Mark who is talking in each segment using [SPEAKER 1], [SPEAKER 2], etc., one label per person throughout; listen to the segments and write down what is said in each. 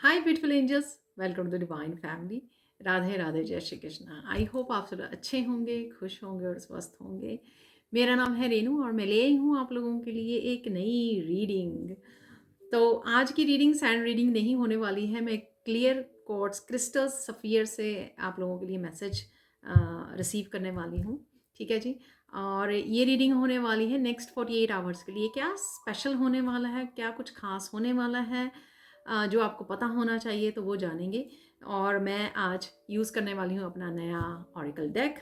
[SPEAKER 1] Hi beautiful angels, welcome to divine family. Radhe Radhe, जय Shri Krishna. I hope आप सब अच्छे होंगे, खुश होंगे और स्वस्थ होंगे। मेरा नाम है रेनू और मैं ले आई हूँ आप लोगों के लिए एक नई रीडिंग। तो आज की रीडिंग सैंड रीडिंग नहीं होने वाली है। मैं क्लियर कोर्ट्स क्रिस्टल्स सफ़ियर से आप लोगों के लिए मैसेज रिसीव करने वाली हूँ। ठीक है जी। और ये रीडिंग होने वाली है नेक्स्ट 48 आवर्स के लिए। क्या स्पेशल होने वाला है, क्या कुछ खास होने वाला है जो आपको पता होना चाहिए, तो वो जानेंगे। और मैं आज यूज़ करने वाली हूँ अपना नया ऑरिकल डेक।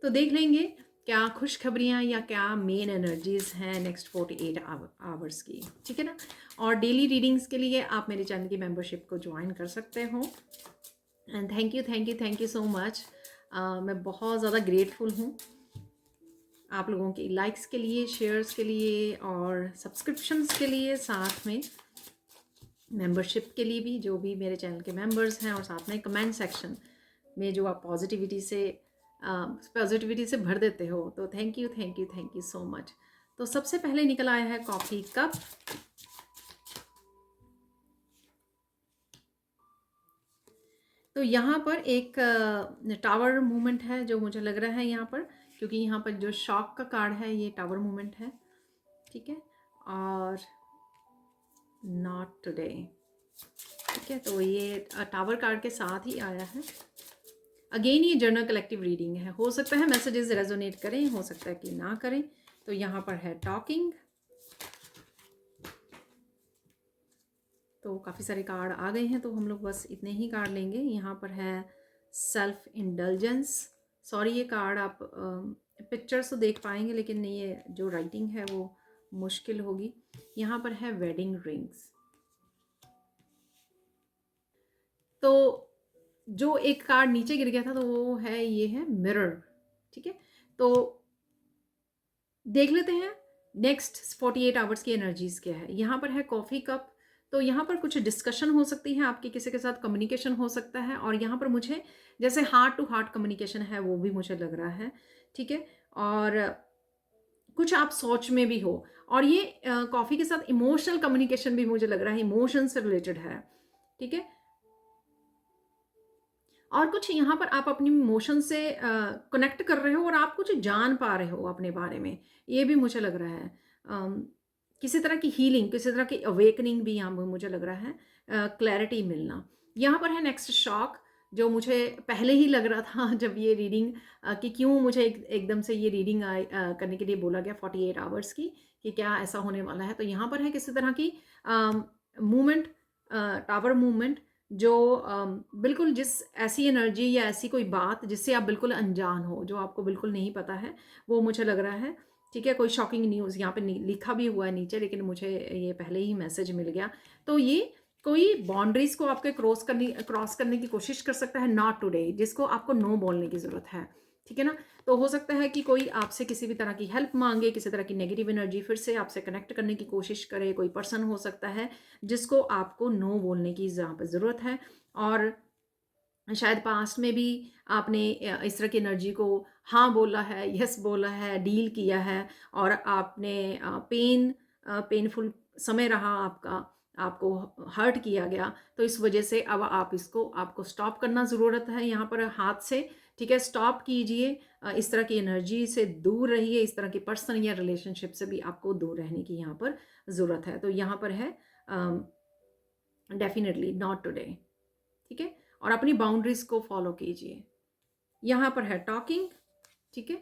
[SPEAKER 1] तो देख लेंगे क्या खुशखबरियाँ या क्या मेन एनर्जीज हैं नेक्स्ट 48 आवर्स की। ठीक है ना। और डेली रीडिंग्स के लिए आप मेरे चैनल की मेंबरशिप को ज्वाइन कर सकते हो। And thank you so much. मैं बहुत ज़्यादा ग्रेटफुल हूँ आप लोगों की लाइक्स के लिए, शेयर्स के लिए और सब्सक्रिप्शंस के लिए, साथ में मेंबरशिप के लिए भी, जो भी मेरे चैनल के मेंबर्स हैं, और साथ में कमेंट सेक्शन में जो आप पॉजिटिविटी से भर देते हो। तो थैंक यू सो मच। तो सबसे पहले निकल आया है कॉफ़ी कप। तो यहाँ पर एक टावर मूवमेंट है जो मुझे लग रहा है यहाँ पर, क्योंकि यहाँ पर जो शॉक का कार्ड है ये टावर मूवमेंट है। ठीक है। और नॉट टुडे। ठीक है, तो ये टावर कार्ड के साथ ही आया है। अगेन ये जर्नल कलेक्टिव रीडिंग है। हो सकता है मैसेजेस रेजोनेट करें, हो सकता है कि ना करें। तो यहाँ पर है टॉकिंग। तो काफ़ी सारे कार्ड आ गए हैं, तो हम लोग बस इतने ही कार्ड लेंगे। यहाँ पर है सेल्फ इंडल्जेंस। सॉरी, ये कार्ड आप पिक्चर्स तो देख पाएंगे, लेकिन ये जो राइटिंग है वो मुश्किल होगी। यहाँ पर है वेडिंग रिंग्स। तो जो एक कार्ड नीचे गिर गया था, तो वो है, ये है मिरर। ठीक है, तो देख लेते हैं नेक्स्ट 48 आवर्स की एनर्जीज क्या है। यहाँ पर है कॉफ़ी कप। तो यहाँ पर कुछ डिस्कशन हो सकती है, आपकी किसी के साथ कम्युनिकेशन हो सकता है। और यहाँ पर मुझे जैसे हार्ट टू हार्ट कम्युनिकेशन है, वो भी मुझे लग रहा है। ठीक है। और कुछ आप सोच में भी हो। और ये कॉफ़ी के साथ इमोशनल कम्युनिकेशन भी मुझे लग रहा है, इमोशन से रिलेटेड है। ठीक है। और कुछ यहाँ पर आप अपनी इमोशन से कनेक्ट कर रहे हो और आप कुछ जान पा रहे हो अपने बारे में, ये भी मुझे लग रहा है। किसी तरह की हीलिंग, किसी तरह की अवेकनिंग भी यहाँ पर मुझे लग रहा है, क्लैरिटी मिलना। यहाँ पर है नेक्स्ट शॉक, जो मुझे पहले ही लग रहा था जब ये रीडिंग कि क्यों मुझे एकदम से ये रीडिंग करने के लिए बोला गया 48 आवर्स की, कि क्या ऐसा होने वाला है। तो यहाँ पर है किसी तरह की मूवमेंट, टावर मूवमेंट, जो बिल्कुल जिस ऐसी एनर्जी या ऐसी कोई बात जिससे आप बिल्कुल अनजान हो, जो आपको बिल्कुल नहीं पता है, वो मुझे लग रहा है। ठीक है, कोई शॉकिंग न्यूज़ यहाँ पे लिखा भी हुआ है नीचे, लेकिन मुझे ये पहले ही मैसेज मिल गया। तो ये कोई बाउंड्रीज को आपके क्रॉस करने की कोशिश कर सकता है, नॉट टुडे, जिसको आपको नो बोलने की ज़रूरत है। ठीक है ना। तो हो सकता है कि कोई आपसे किसी भी तरह की हेल्प मांगे, किसी तरह की नेगेटिव एनर्जी फिर से आपसे कनेक्ट करने की कोशिश करे। कोई पर्सन हो सकता है जिसको आपको नो बोलने की यहाँ पर ज़रूरत है। और शायद पास्ट में भी आपने इस तरह की एनर्जी को हाँ बोला है, यस बोला है, डील किया है, और आपने पेनफुल समय रहा आपका, आपको हर्ट किया गया। तो इस वजह से अब आपको स्टॉप करना ज़रूरत है यहाँ पर हाथ से। ठीक है, स्टॉप कीजिए, इस तरह की एनर्जी से दूर रहिए, इस तरह के पर्सन या रिलेशनशिप से भी आपको दूर रहने की यहाँ पर ज़रूरत है। तो यहाँ पर है डेफिनेटली नॉट टुडे। ठीक है। और अपनी बाउंड्रीज को फॉलो कीजिए। यहाँ पर है टॉकिंग। ठीक है।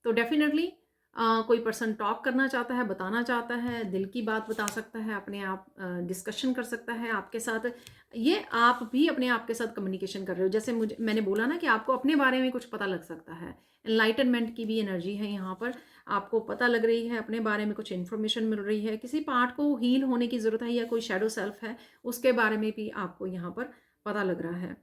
[SPEAKER 1] तो डेफिनेटली कोई पर्सन टॉक करना चाहता है, बताना चाहता है, दिल की बात बता सकता है, अपने आप डिस्कशन कर सकता है आपके साथ। ये आप भी अपने आप के साथ कम्युनिकेशन कर रहे हो, जैसे मैंने बोला ना कि आपको अपने बारे में कुछ पता लग सकता है। एनलाइटनमेंट की भी एनर्जी है यहाँ पर। आपको पता लग रही है, अपने बारे में कुछ इन्फॉर्मेशन मिल रही है, किसी पार्ट को हील होने की ज़रूरत है, या कोई शेडो सेल्फ है उसके बारे में भी आपको यहाँ पर पता लग रहा है।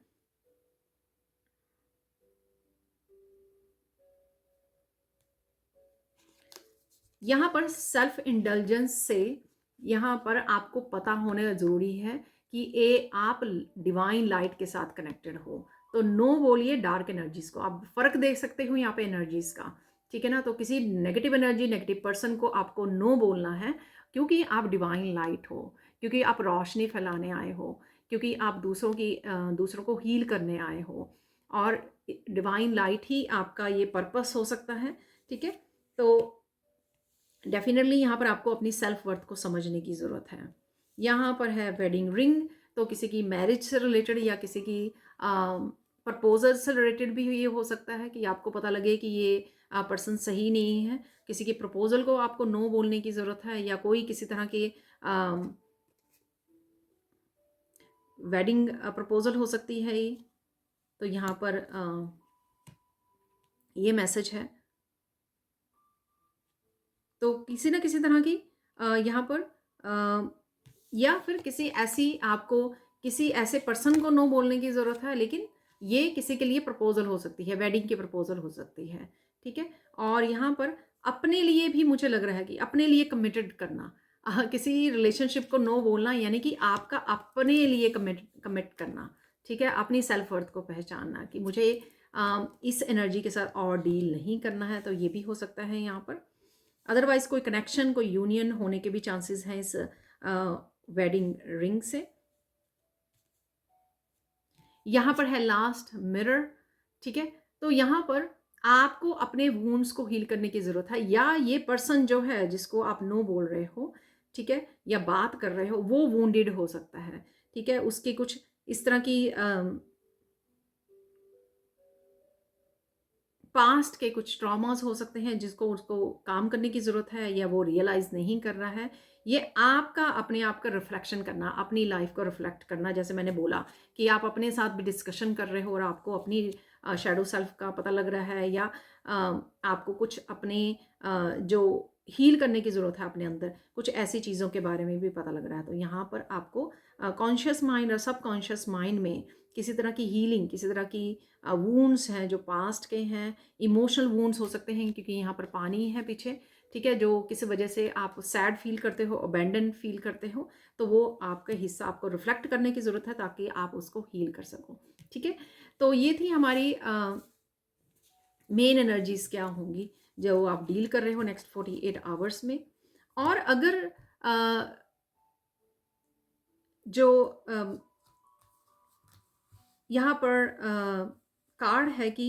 [SPEAKER 1] यहाँ पर सेल्फ इंडल्जेंस से यहाँ पर आपको पता होने ज़रूरी है कि आप डिवाइन लाइट के साथ कनेक्टेड हो। तो नो बोलिए डार्क एनर्जीज को। आप फ़र्क देख सकते हो यहाँ पे एनर्जीज का। ठीक है ना। तो किसी नेगेटिव एनर्जी, नेगेटिव पर्सन को आपको नो बोलना है, क्योंकि आप डिवाइन लाइट हो, क्योंकि आप रोशनी फैलाने आए हो। क्योंकि आप दूसरों को हील करने आए हो, और डिवाइन लाइट ही आपका ये पर्पस हो सकता है, ठीक है। तो डेफिनेटली यहाँ पर आपको अपनी सेल्फ वर्थ को समझने की ज़रूरत है। यहाँ पर है वेडिंग रिंग, तो किसी की मैरिज से रिलेटेड या किसी की प्रपोजल से रिलेटेड भी ये हो सकता है कि आपको पता लगे कि ये पर्सन सही नहीं है। किसी के प्रपोजल को आपको नो बोलने की ज़रूरत है, या कोई किसी तरह के वेडिंग प्रपोजल हो सकती है ये। तो यहाँ पर ये मैसेज है। तो किसी ना किसी तरह की यहाँ पर या फिर किसी ऐसे पर्सन को नो बोलने की ज़रूरत है, लेकिन ये किसी के लिए प्रपोजल हो सकती है, वेडिंग की प्रपोजल हो सकती है, ठीक है। और यहाँ पर अपने लिए भी मुझे लग रहा है कि अपने लिए कमिटेड करना, किसी रिलेशनशिप को नो बोलना, यानी कि आपका अपने लिए कमिट करना, ठीक है। अपनी सेल्फ वर्थ को पहचानना कि मुझे इस एनर्जी के साथ और डील नहीं करना है, तो ये भी हो सकता है यहाँ पर। अदरवाइज कोई कनेक्शन, कोई यूनियन होने के भी चांसेस हैं इस वेडिंग रिंग से। यहाँ पर है लास्ट मिरर, ठीक है। तो यहाँ पर आपको अपने वूंड्स को हील करने की ज़रूरत है, या ये पर्सन जो है जिसको आप नो बोल रहे हो, ठीक है, या बात कर रहे हो, वो वूंडेड हो सकता है, ठीक है। उसके कुछ इस तरह की पास्ट के कुछ ट्रॉमास हो सकते हैं जिसको उसको काम करने की ज़रूरत है, या वो रियलाइज़ नहीं कर रहा है। ये आपका अपने आप का रिफ्लेक्शन करना, अपनी लाइफ को रिफ्लेक्ट करना, जैसे मैंने बोला कि आप अपने साथ भी डिस्कशन कर रहे हो और आपको अपनी शैडो सेल्फ का पता लग रहा है, या आपको कुछ अपने जो हील करने की ज़रूरत है अपने अंदर, कुछ ऐसी चीज़ों के बारे में भी पता लग रहा है। तो यहाँ पर आपको कॉन्शियस माइंड और सबकॉन्शियस माइंड में किसी तरह की हीलिंग, किसी तरह की वूंड्स हैं जो पास्ट के हैं, इमोशनल वूंड्स हो सकते हैं क्योंकि यहाँ पर पानी है पीछे, ठीक है, जो किसी वजह से आप सैड फील करते हो, अबैंडन फील करते हो, तो वो आपका हिस्सा आपको रिफ्लेक्ट करने की ज़रूरत है ताकि आप उसको हील कर सको, ठीक है। तो ये थी हमारी मेन एनर्जीज क्या होंगी जो आप डील कर रहे हो नेक्स्ट 48 आवर्स में। और अगर जो यहाँ पर कार्ड है कि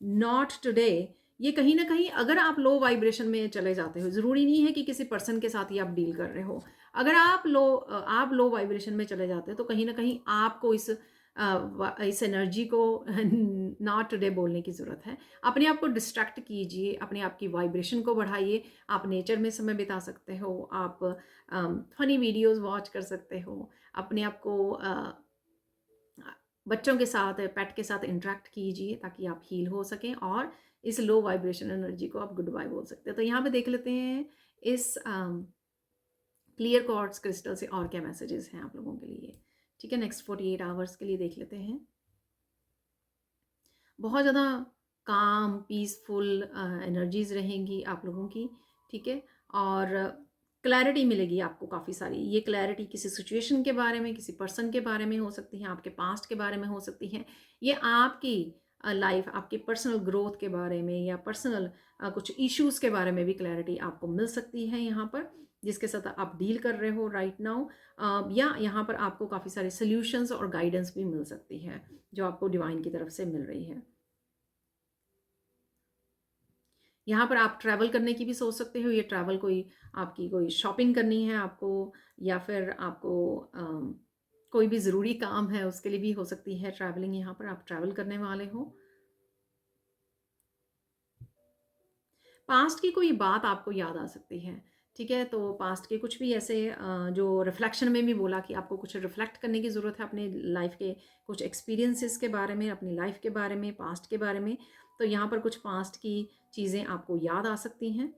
[SPEAKER 1] नॉट टुडे, ये कहीं ना कहीं अगर आप लो वाइब्रेशन में चले जाते हो, ज़रूरी नहीं है कि किसी पर्सन के साथ ही आप डील कर रहे हो, अगर आप लो वाइब्रेशन में चले जाते हो तो कहीं ना कहीं आपको इस एनर्जी को नॉट टुडे बोलने की ज़रूरत है। अपने आप को डिस्ट्रैक्ट कीजिए, अपने आप की वाइब्रेशन को बढ़ाइए। आप नेचर में समय बिता सकते हो, आप फनी वीडियोस वॉच कर सकते हो, अपने आप को बच्चों के साथ, पेट के साथ इंटरेक्ट कीजिए ताकि आप हील हो सकें और इस लो वाइब्रेशन एनर्जी को आप गुड बाय बोल सकते हैं। तो यहाँ पे देख लेते हैं इस क्लियर क्वार्ट्ज क्रिस्टल से और क्या मैसेजेस हैं आप लोगों के लिए, ठीक है। नेक्स्ट 48 आवर्स के लिए देख लेते हैं। बहुत ज़्यादा काम, पीसफुल एनर्जीज रहेंगी आप लोगों की, ठीक है। और क्लैरिटी मिलेगी आपको काफ़ी सारी। ये क्लैरिटी किसी सिचुएशन के बारे में, किसी पर्सन के बारे में हो सकती है, आपके पास्ट के बारे में हो सकती है, ये आपकी लाइफ, आपके पर्सनल ग्रोथ के बारे में, या पर्सनल कुछ इश्यूज़ के बारे में भी क्लैरिटी आपको मिल सकती है यहाँ पर, जिसके साथ आप डील कर रहे हो राइट नाउ। या यहाँ पर आपको काफ़ी सारे सोल्यूशंस और गाइडेंस भी मिल सकती है जो आपको डिवाइन की तरफ से मिल रही है। यहाँ पर आप ट्रैवल करने की भी सोच सकते हो। ये ट्रैवल आपकी कोई शॉपिंग करनी है आपको, या फिर आपको कोई भी ज़रूरी काम है उसके लिए भी हो सकती है ट्रैवलिंग। यहाँ पर आप ट्रैवल करने वाले हो। पास्ट की कोई बात आपको याद आ सकती है, ठीक है। तो पास्ट के कुछ भी ऐसे जो रिफ्लेक्शन में भी बोला कि आपको कुछ रिफ्लेक्ट करने की ज़रूरत है अपने लाइफ के कुछ एक्सपीरियंसेस के बारे में, अपनी लाइफ के बारे में, पास्ट के बारे में। तो यहाँ पर कुछ पास्ट की चीज़ें आपको याद आ सकती हैं।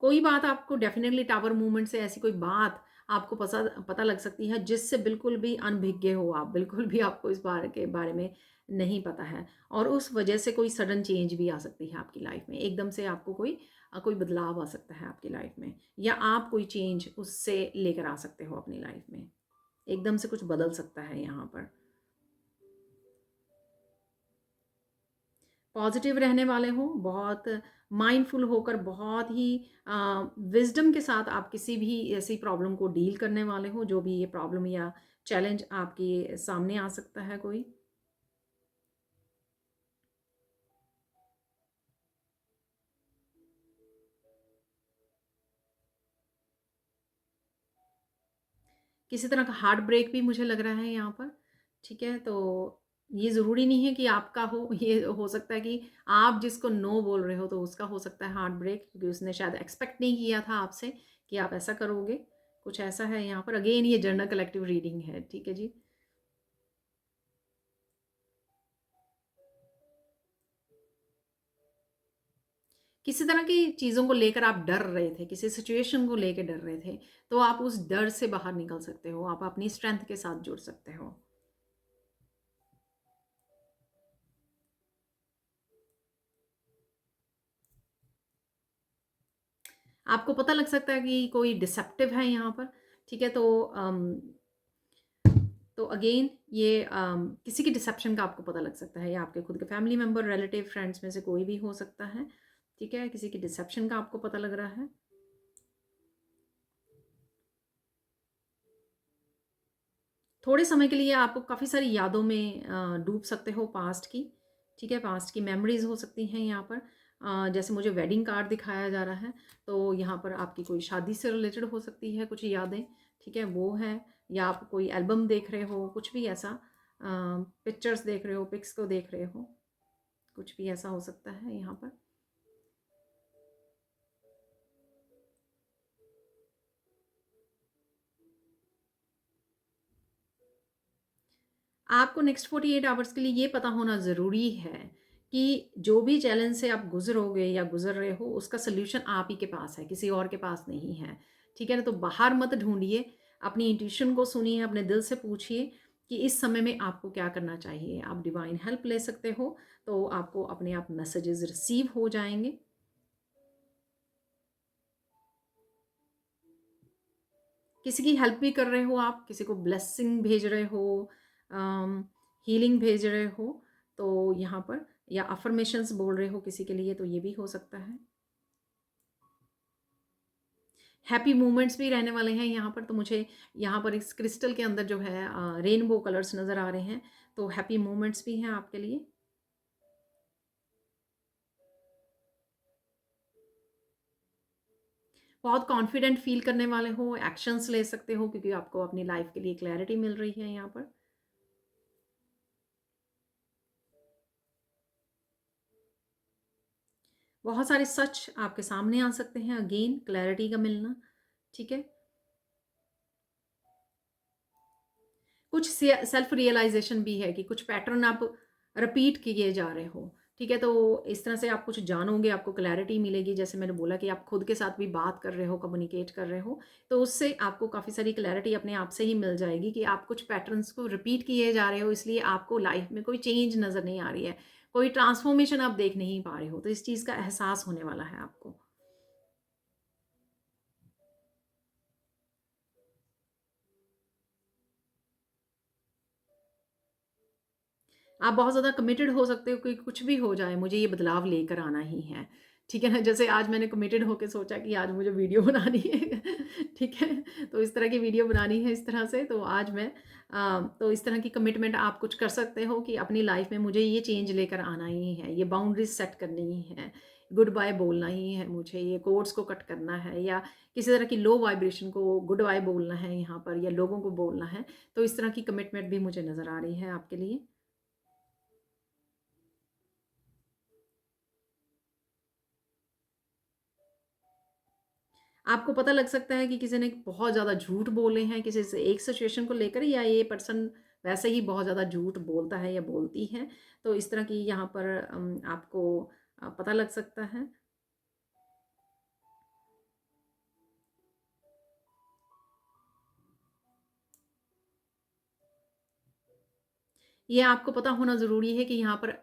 [SPEAKER 1] कोई बात आपको डेफिनेटली टावर मूवमेंट से ऐसी कोई बात आपको पता लग सकती है जिससे बिल्कुल भी अनभिज्ञ हो आप, बिल्कुल भी आपको इस बारे में नहीं पता है, और उस वजह से कोई सडन चेंज भी आ सकती है आपकी लाइफ में। एकदम से आपको कोई बदलाव आ सकता है आपकी लाइफ में, या आप कोई चेंज उससे लेकर आ सकते हो अपनी लाइफ में। एकदम से कुछ बदल सकता है यहाँ पर। पॉजिटिव रहने वाले हो, बहुत माइंडफुल होकर, बहुत ही विज़डम के साथ आप किसी भी ऐसी प्रॉब्लम को डील करने वाले हो, जो भी ये प्रॉब्लम या चैलेंज आपके सामने आ सकता है कोई। किसी तरह का हार्ट ब्रेक भी मुझे लग रहा है यहाँ पर, ठीक है? तो ये ज़रूरी नहीं है कि आपका हो, ये हो सकता है कि आप जिसको नो बोल रहे हो, तो उसका हो सकता है हार्ट ब्रेक, क्योंकि उसने शायद एक्सपेक्ट नहीं किया था आपसे कि आप ऐसा करोगे। कुछ ऐसा है यहाँ पर। अगेन ये जनरल कलेक्टिव रीडिंग है, ठीक है जी? किसी तरह की चीज़ों को लेकर आप डर रहे थे, किसी सिचुएशन को लेके डर रहे थे, तो आप उस डर से बाहर निकल सकते हो, आप अपनी स्ट्रेंथ के साथ जुड़ सकते हो। आपको पता लग सकता है कि कोई डिसेप्टिव है यहाँ पर, ठीक है? तो अगेन ये किसी की डिसेप्शन का आपको पता लग सकता है, या आपके खुद के फैमिली मेंबर, रिलेटिव, फ्रेंड्स में से कोई भी हो सकता है, ठीक है? किसी की डिसेप्शन का आपको पता लग रहा है। थोड़े समय के लिए आप काफ़ी सारी यादों में डूब सकते हो पास्ट की, ठीक है? पास्ट की मेमोरीज़ हो सकती हैं यहाँ पर। जैसे मुझे वेडिंग कार्ड दिखाया जा रहा है, तो यहाँ पर आपकी कोई शादी से रिलेटेड हो सकती है कुछ यादें, ठीक है? वो है, या आप कोई एल्बम देख रहे हो, कुछ भी ऐसा, पिक्चर्स देख रहे हो, पिक्स को देख रहे हो, कुछ भी ऐसा हो सकता है यहाँ पर। आपको नेक्स्ट 48 आवर्स के लिए ये पता होना ज़रूरी है कि जो भी चैलेंज से आप गुज़रोगे या गुज़र रहे हो, उसका सॉल्यूशन आप ही के पास है, किसी और के पास नहीं है। ठीक है ना? तो बाहर मत ढूँढिए, अपनी इंट्यूशन को सुनिए, अपने दिल से पूछिए कि इस समय में आपको क्या करना चाहिए। आप डिवाइन हेल्प ले सकते हो, तो आपको अपने आप मैसेजेस रिसीव हो जाएँगे। किसी की हेल्प भी कर रहे हो आप, किसी को ब्लेसिंग भेज रहे हो, हीलिंग भेज रहे हो, तो यहाँ पर, या अफ़र्मेशंस बोल रहे हो किसी के लिए, तो ये भी हो सकता है। हैप्पी मोमेंट्स भी रहने वाले हैं यहाँ पर, तो मुझे यहाँ पर इस क्रिस्टल के अंदर जो है रेनबो कलर्स नज़र आ रहे हैं, तो हैप्पी मोमेंट्स भी हैं आपके लिए। बहुत कॉन्फिडेंट फ़ील करने वाले हो, एक्शंस ले सकते हो, क्योंकि आपको अपनी लाइफ़ के लिए क्लैरिटी मिल रही है यहाँ पर। बहुत सारे सच आपके सामने आ सकते हैं, अगेन क्लैरिटी का मिलना, ठीक है? कुछ सेल्फ रियलाइजेशन भी है कि कुछ पैटर्न आप रिपीट किए जा रहे हो, ठीक है? तो इस तरह से आप कुछ जानोगे, आपको क्लैरिटी मिलेगी। जैसे मैंने बोला कि आप खुद के साथ भी बात कर रहे हो, कम्युनिकेट कर रहे हो, तो उससे आपको काफ़ी सारी क्लैरिटी अपने आप से ही मिल जाएगी कि आप कुछ पैटर्न्स को रिपीट किए जा रहे हो, इसलिए आपको लाइफ में कोई चेंज नज़र नहीं आ रही है, कोई ट्रांसफॉर्मेशन आप देख नहीं पा रहे हो, तो इस चीज़ का एहसास होने वाला है आपको। आप बहुत ज़्यादा कमिटेड हो सकते हो कि कुछ भी हो जाए, मुझे ये बदलाव लेकर आना ही है। ठीक है ना? जैसे आज मैंने कमिटेड होके सोचा कि आज मुझे वीडियो बनानी है। ठीक है? तो इस तरह की वीडियो बनानी है इस तरह से, तो आज मैं तो इस तरह की कमिटमेंट आप कुछ कर सकते हो कि अपनी लाइफ़ में मुझे ये चेंज लेकर आना ही है, ये बाउंड्रीज़ सेट करनी ही है, गुड बाय बोलना ही है मुझे, ये कोट्स को कट करना है, या किसी तरह की लो वाइब्रेशन को गुड बाय बोलना है यहाँ पर, या लोगों को बोलना है। तो इस तरह की कमिटमेंट भी मुझे नज़र आ रही है आपके लिए। आपको पता लग सकता है कि किसी ने बहुत ज़्यादा झूठ बोले हैं किसी से एक सिचुएशन को लेकर, या ये पर्सन वैसे ही बहुत ज़्यादा झूठ बोलता है या बोलती है। तो इस तरह की यहाँ पर आपको पता लग सकता है। ये आपको पता होना ज़रूरी है कि यहाँ पर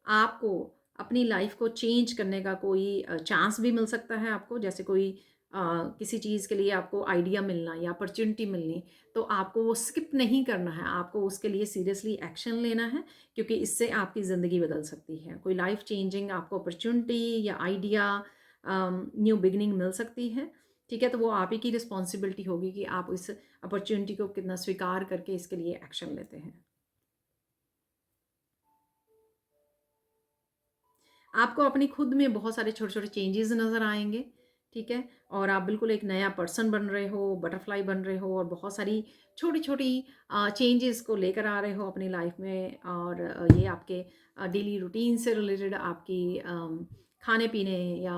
[SPEAKER 1] आपको अपनी लाइफ़ को चेंज करने का कोई चांस भी मिल सकता है आपको। जैसे कोई किसी चीज़ के लिए आपको आइडिया मिलना या अपॉर्च्युनिटी मिलनी, तो आपको वो स्किप नहीं करना है, आपको उसके लिए सीरियसली एक्शन लेना है, क्योंकि इससे आपकी ज़िंदगी बदल सकती है। कोई लाइफ चेंजिंग आपको अपॉर्च्युनिटी या आइडिया, न्यू बिगिनिंग मिल सकती है, ठीक है? तो वो आप ही की रिस्पॉन्सिबिलिटी होगी कि आप इस अपॉर्च्युनिटी को कितना स्वीकार करके इसके लिए एक्शन लेते हैं। आपको अपनी खुद में बहुत सारे छोटे-छोटे चेंजेस नज़र आएँगे, ठीक है? और आप बिल्कुल एक नया पर्सन बन रहे हो, बटरफ्लाई बन रहे हो और बहुत सारी छोटी-छोटी चेंजेस को लेकर आ रहे हो अपनी लाइफ में, और ये आपके डेली रूटीन से रिलेटेड, आपकी खाने-पीने या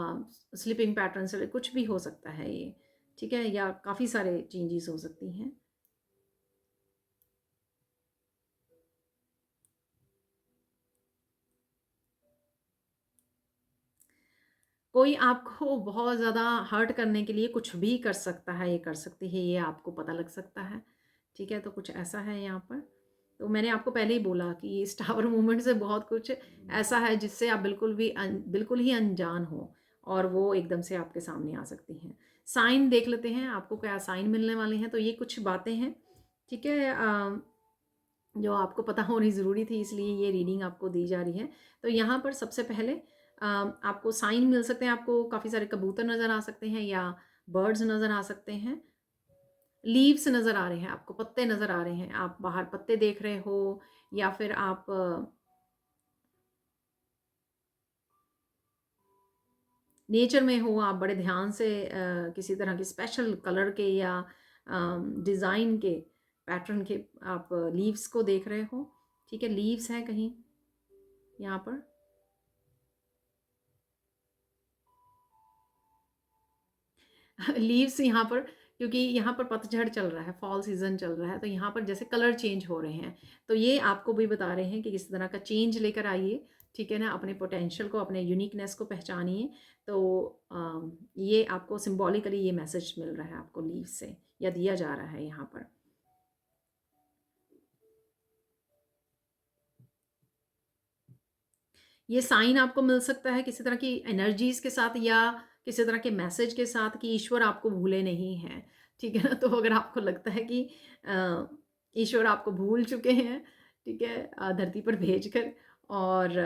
[SPEAKER 1] स्लीपिंग पैटर्न से कुछ भी हो सकता है ये, ठीक है? या काफ़ी सारे चेंजेस हो सकती हैं। कोई आपको बहुत ज़्यादा हर्ट करने के लिए कुछ भी कर सकता है, ये कर सकती है, ये आपको पता लग सकता है, ठीक है? तो कुछ ऐसा है यहाँ पर। तो मैंने आपको पहले ही बोला कि इस टावर मूवमेंट से बहुत कुछ ऐसा है जिससे आप बिल्कुल ही अनजान हो, और वो एकदम से आपके सामने आ सकती हैं। साइन देख लेते हैं, आपको क्या साइन मिलने वाले हैं, तो ये कुछ बातें हैं, ठीक है? जो आपको पता होनी ज़रूरी थी, इसलिए ये रीडिंग आपको दी जा रही है। तो यहाँ पर सबसे पहले आपको साइन मिल सकते हैं, आपको काफ़ी सारे कबूतर नज़र आ सकते हैं या बर्ड्स नज़र आ सकते हैं। लीव्स नज़र आ रहे हैं, आपको पत्ते नज़र आ रहे हैं, आप बाहर पत्ते देख रहे हो, या फिर आप नेचर में हो, आप बड़े ध्यान से किसी तरह के स्पेशल कलर के या डिज़ाइन के, पैटर्न के आप लीव्स को देख रहे हो, ठीक है? लीव्स हैं कहीं यहाँ पर। लीव्स यहाँ पर, क्योंकि यहाँ पर पतझड़ चल रहा है, फॉल सीज़न चल रहा है, तो यहाँ पर जैसे कलर चेंज हो रहे हैं, तो ये आपको भी बता रहे हैं कि किस तरह का चेंज लेकर आइए, ठीक है ना? अपने पोटेंशियल को, अपने यूनिकनेस को पहचानिए। तो ये आपको सिंबॉलिकली ये मैसेज मिल रहा है आपको लीव से, या दिया जा रहा है यहाँ पर। ये साइन आपको मिल सकता है किसी तरह की एनर्जीज़ के साथ, या किसी तरह के मैसेज के साथ कि ईश्वर आपको भूले नहीं हैं, ठीक है ना? तो अगर आपको लगता है कि अ, ईश्वर आपको भूल चुके हैं, ठीक है, धरती पर भेजकर, और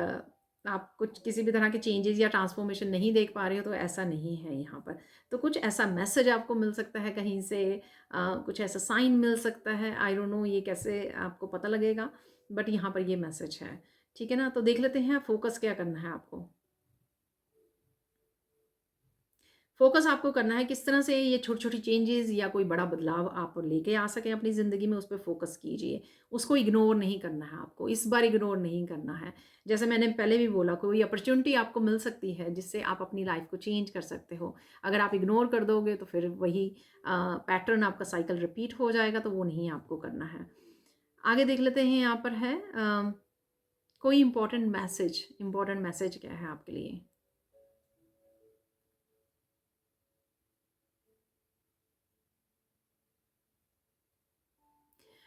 [SPEAKER 1] आप कुछ किसी भी तरह के चेंजेज़ या ट्रांसफ़ॉर्मेशन नहीं देख पा रहे हो, तो ऐसा नहीं है यहाँ पर। तो कुछ ऐसा मैसेज आपको मिल सकता है कहीं से, कुछ ऐसा साइन मिल सकता है, आई डोंट नो ये कैसे आपको पता लगेगा, बट यहाँ पर ये मैसेज है। ठीक है ना? तो देख लेते हैं फ़ोकस क्या करना है आपको। फ़ोकस आपको करना है किस तरह से ये छोटी-छोटी चेंजेज़ या कोई बड़ा बदलाव आप लेके आ सकें अपनी ज़िंदगी में, उस पे फ़ोकस कीजिए। उसको इग्नोर नहीं करना है आपको, इस बार इग्नोर नहीं करना है। जैसे मैंने पहले भी बोला, कोई अपॉर्च्युनिटी आपको मिल सकती है जिससे आप अपनी लाइफ़ को चेंज कर सकते हो। अगर आप इग्नोर कर दोगे तो फिर वही पैटर्न, आपका साइकिल रिपीट हो जाएगा, तो वो नहीं आपको करना है। आगे देख लेते हैं, यहाँ पर है कोई इम्पोर्टेंट मैसेज क्या है आपके लिए?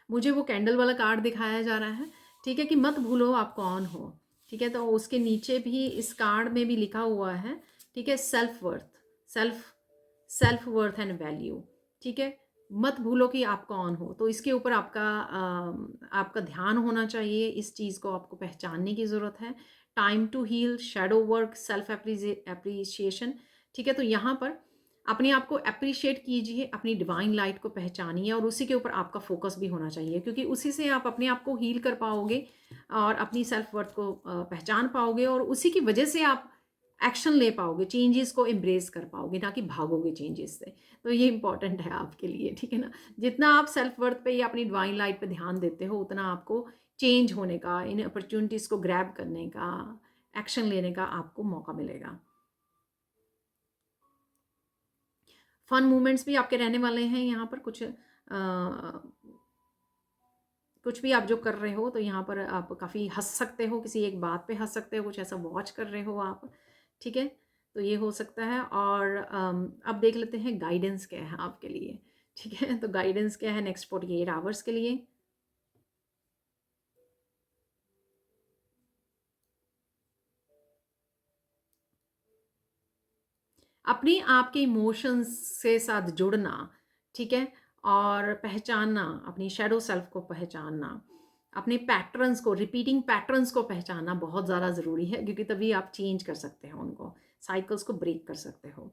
[SPEAKER 1] मुझे वो कैंडल वाला कार्ड दिखाया जा रहा है, ठीक है, कि मत भूलो आप कौन हो, ठीक है? तो उसके नीचे भी इस कार्ड में भी लिखा हुआ है, ठीक है, self self worth and value, ठीक है? मत भूलो कि आप कौन हो। तो इसके ऊपर आपका ध्यान होना चाहिए, इस चीज़ को आपको पहचानने की ज़रूरत है। Time to heal, shadow work, self appreciation, ठीक है? तो यहाँ पर अपने आप को एप्रिशिएट कीजिए, अपनी डिवाइन लाइट को पहचानिए, और उसी के ऊपर आपका फोकस भी होना चाहिए, क्योंकि उसी से आप अपने आप को हील कर पाओगे और अपनी सेल्फ वर्थ को पहचान पाओगे, और उसी की वजह से आप एक्शन ले पाओगे, चेंजेस को एम्ब्रेस कर पाओगे, ना कि भागोगे चेंजेस से। तो ये इंपॉर्टेंट है आपके लिए, ठीक है ना? जितना आप सेल्फ वर्थ पे या अपनी डिवाइन लाइट पे ध्यान देते हो, उतना आपको चेंज होने का, इन अपॉर्चुनिटीज़ को ग्रैब करने का, एक्शन लेने का आपको मौका मिलेगा। फन मोमेंट्स भी आपके रहने वाले हैं यहाँ पर, कुछ भी आप जो कर रहे हो, तो यहाँ पर आप काफ़ी हँस सकते हो, किसी एक बात पे हँस सकते हो, कुछ ऐसा वॉच कर रहे हो आप, ठीक है? तो ये हो सकता है, और अब देख लेते हैं गाइडेंस क्या है आपके लिए, ठीक है? तो गाइडेंस क्या है नेक्स्ट 48 आवर्स के लिए? अपने आप के इमोशंस से साथ जुड़ना, ठीक है? और पहचानना, अपनी शैडो सेल्फ को पहचानना, अपने पैटर्न्स को, रिपीटिंग पैटर्न्स को पहचानना बहुत ज़्यादा ज़रूरी है, क्योंकि तभी आप चेंज कर सकते हो उनको, साइकिल्स को ब्रेक कर सकते हो।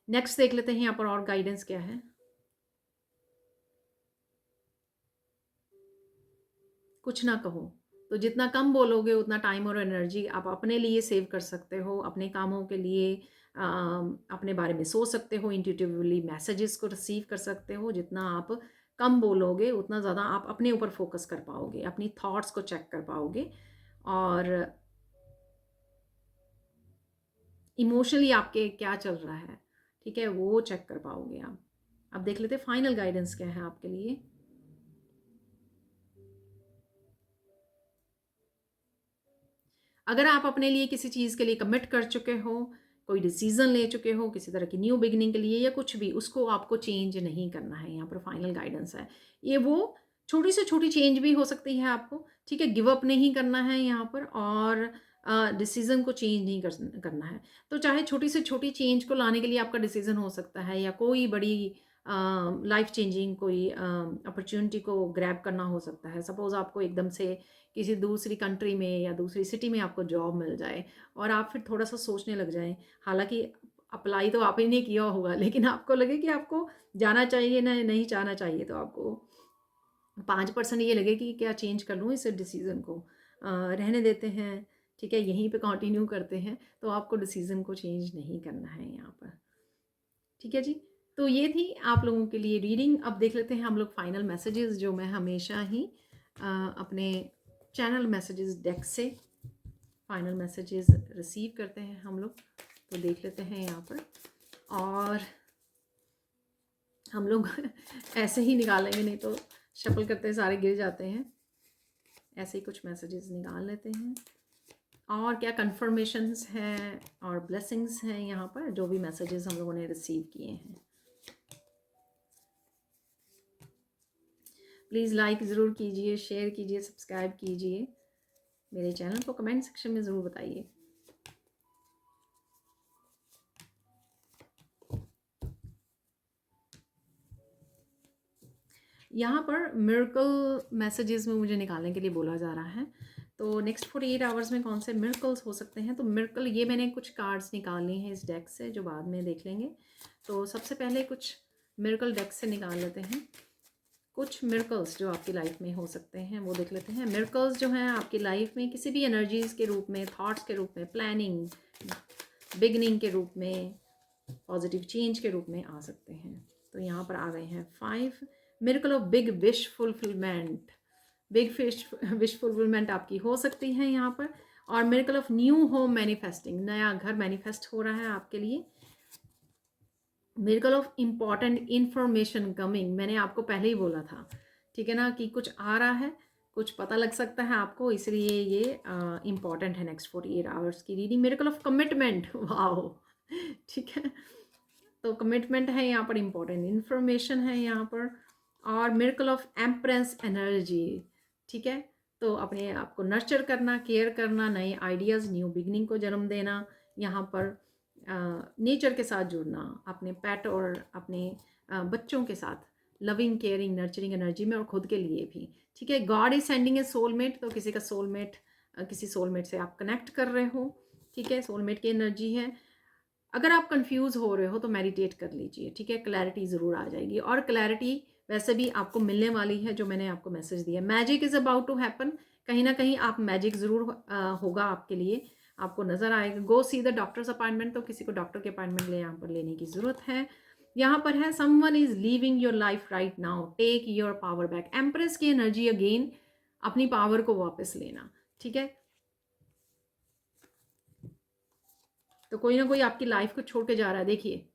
[SPEAKER 1] नेक्स्ट देख लेते हैं यहाँ पर और गाइडेंस क्या है। कुछ ना कहो, तो जितना कम बोलोगे उतना टाइम और एनर्जी आप अपने लिए सेव कर सकते हो, अपने कामों के लिए अपने बारे में सोच सकते हो, इंट्यूटिवली मैसेजेस को रिसीव कर सकते हो। जितना आप कम बोलोगे उतना ज़्यादा आप अपने ऊपर फोकस कर पाओगे, अपनी थॉट्स को चेक कर पाओगे, और इमोशनली आपके क्या चल रहा है, ठीक है, वो चेक कर पाओगे आप। अब देख लेते हैं फाइनल गाइडेंस क्या है आपके लिए। अगर आप अपने लिए किसी चीज़ के लिए कमिट कर चुके हो, कोई डिसीज़न ले चुके हो किसी तरह की न्यू बिगिनिंग के लिए या कुछ भी, उसको आपको चेंज नहीं करना है। यहाँ पर फाइनल गाइडेंस है। ये वो छोटी से छोटी चेंज भी हो सकती है आपको, ठीक है? गिव अप नहीं करना है यहाँ पर, और डिसीज़न को चेंज नहीं करना है। तो चाहे छोटी से छोटी चेंज को लाने के लिए आपका डिसीज़न हो सकता है, या कोई बड़ी लाइफ़ चेंजिंग कोई अपॉर्च्युनिटी को ग्रैब करना हो सकता है। सपोज़ आपको एकदम से किसी दूसरी कंट्री में या दूसरी सिटी में आपको जॉब मिल जाए, और आप फिर थोड़ा-सा सोचने लग जाएँ। हालाँकि अप्लाई तो आप ही ने किया होगा, लेकिन आपको लगे कि आपको जाना चाहिए ना नहीं जाना चाहिए, तो आपको 5% ये लगे कि क्या चेंज कर लूँ इस डिसीज़न को, रहने देते हैं, ठीक है, यहीं पे कंटिन्यू करते हैं, तो आपको डिसीज़न को चेंज नहीं करना है यहाँ पर। ठीक है जी? तो ये थी आप लोगों के लिए रीडिंग। अब देख लेते हैं हम लोग फाइनल मैसेजेस, जो मैं हमेशा ही अपने चैनल मैसेजेस डेक से फाइनल मैसेजेस रिसीव करते हैं हम लोग। तो देख लेते हैं यहाँ पर, और हम लोग ऐसे ही निकालेंगे, नहीं तो शफल करते सारे गिर जाते हैं। ऐसे ही कुछ मैसेजेस निकाल लेते हैं, और क्या कंफर्मेशंस हैं और ब्लेसिंग्स हैं यहाँ पर, जो भी मैसेजेस हम लोगों ने रिसीव किए हैं। प्लीज़ लाइक ज़रूर कीजिए, शेयर कीजिए, सब्सक्राइब कीजिए मेरे चैनल को, कमेंट सेक्शन में ज़रूर बताइए। यहाँ पर मिरेकल मैसेजेस में मुझे निकालने के लिए बोला जा रहा है। तो नेक्स्ट 48 आवर्स में कौन से मिरेकल्स हो सकते हैं? तो मिरेकल, ये मैंने कुछ कार्ड्स निकाले हैं इस डेक से, जो बाद में देख लेंगे। तो सबसे पहले कुछ मिरेकल डेक से निकाल लेते हैं। कुछ मिरेकल्स जो आपकी लाइफ में हो सकते हैं वो देख लेते हैं। मिरेकल्स जो हैं आपकी लाइफ में किसी भी एनर्जीज़ के रूप में, थॉट्स के रूप में, प्लानिंग, बिगनिंग के रूप में, पॉजिटिव चेंज के रूप में आ सकते हैं। तो यहाँ पर आ गए हैं 5 miracle of big wish fulfilment. Big wish fulfilment आपकी हो सकती है यहाँ पर। और miracle of new home manifesting, नया घर मैनिफेस्ट हो रहा है आपके लिए। Miracle of important information coming, मैंने आपको पहले ही बोला था, ठीक है ना, कि कुछ आ रहा है, कुछ पता लग सकता है आपको, इसलिए ये इम्पॉर्टेंट है नेक्स्ट 48 आवर्स की reading. Miracle of commitment, wow, ठीक है, तो कमिटमेंट है यहाँ पर, इम्पॉर्टेंट इन्फॉर्मेशन है यहाँ पर। और मिरेकल ऑफ एम्प्रेंस एनर्जी, ठीक है, तो अपने आप को नर्चर करना, केयर करना, नए आइडियाज़, न्यू बिगनिंग को जन्म देना, यहाँ पर नेचर के साथ जुड़ना, अपने पेट और अपने बच्चों के साथ लविंग, केयरिंग, नर्चरिंग एनर्जी में, और खुद के लिए भी, ठीक है। God is sending A soulmate, तो किसी का सोलमेट, किसी सोलमेट से आप कनेक्ट कर रहे हो, ठीक है, सोलमेट की एनर्जी है। अगर आप कंफ्यूज हो रहे हो तो मेडिटेट कर लीजिए, ठीक है, क्लैरिटी ज़रूर आ जाएगी। और क्लैरिटी वैसे भी आपको मिलने वाली है, जो मैंने आपको मैसेज दिया, magic is about to happen, कहीं ना कहीं आप मैजिक ज़रूर होगा आपके लिए, आपको नज़र आएगा। गो सी द डॉक्टर्स अपॉइंटमेंट, तो किसी को डॉक्टर के अपॉइंटमेंट यहाँ पर लेने की ज़रूरत है। यहाँ पर है someone is leaving your life right now, take your power back, empress की एनर्जी अगेन, अपनी पावर को वापस लेना, ठीक है। तो कोई ना कोई आपकी लाइफ को छोड़ के जा रहा है। देखिए,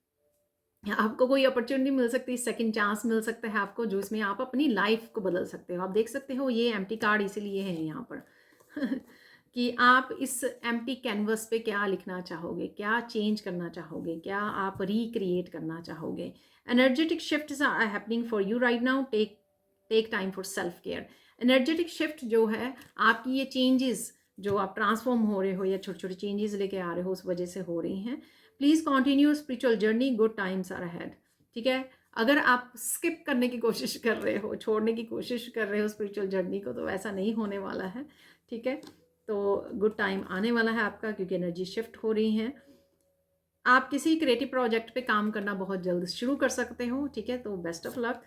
[SPEAKER 1] आपको कोई अपॉर्चुनिटी मिल सकती है, सेकंड चांस मिल सकता है आपको, जो इसमें आप अपनी लाइफ को बदल सकते हो। आप देख सकते हो ये एम्प्टी कार्ड इसीलिए है यहाँ पर कि आप इस एम्प्टी कैनवस पे क्या लिखना चाहोगे, क्या चेंज करना चाहोगे, क्या आप रिक्रिएट करना चाहोगे। Energetic shifts are happening for you right now, take time for self care. Energetic shift जो है आपकी, ये चेंजेस जो आप ट्रांसफॉर्म हो रहे हो या छोटे छोटे चेंजेस लेके आ रहे हो, उस वजह से हो रही हैं। Please continue spiritual journey, good times are ahead. ठीक है? अगर आप स्किप करने की कोशिश कर रहे हो, छोड़ने की कोशिश कर रहे हो स्पिरिचुअल जर्नी को, तो ऐसा नहीं होने वाला है। ठीक है? तो गुड टाइम आने वाला है आपका, क्योंकि एनर्जी शिफ्ट हो रही है। आप किसी क्रिएटिव प्रोजेक्ट पे काम करना बहुत जल्द शुरू कर सकते हो। ठीक है? तो बेस्ट ऑफ लक।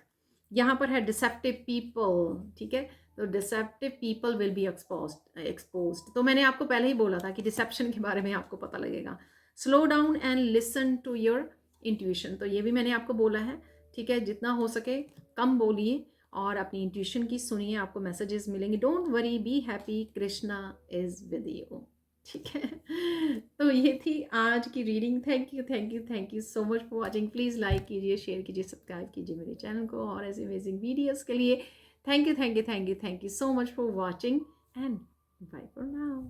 [SPEAKER 1] यहाँ पर है डिसेप्टिव पीपल। ठीक है? तो deceptive people will be exposed. तो मैंने आपको पहले ही बोला था कि डिसेप्शन के बारे में आपको पता लगेगा। Slow down and listen to your intuition. तो ये भी मैंने आपको बोला है। ठीक है? जितना हो सके कम बोलिए और अपनी इंट्यूशन की सुनिए, आपको मैसेजेस मिलेंगे। Don't worry, be happy, Krishna is with you. ठीक है? तो ये थी आज की reading. Thank you, thank you, thank you so much for watching. Please like कीजिए, शेयर कीजिए, सब्सक्राइब कीजिए मेरे चैनल को और ऐसे अमेजिंग वीडियोस के लिए। Thank you, thank you, thank you, thank you so much for watching and bye for now.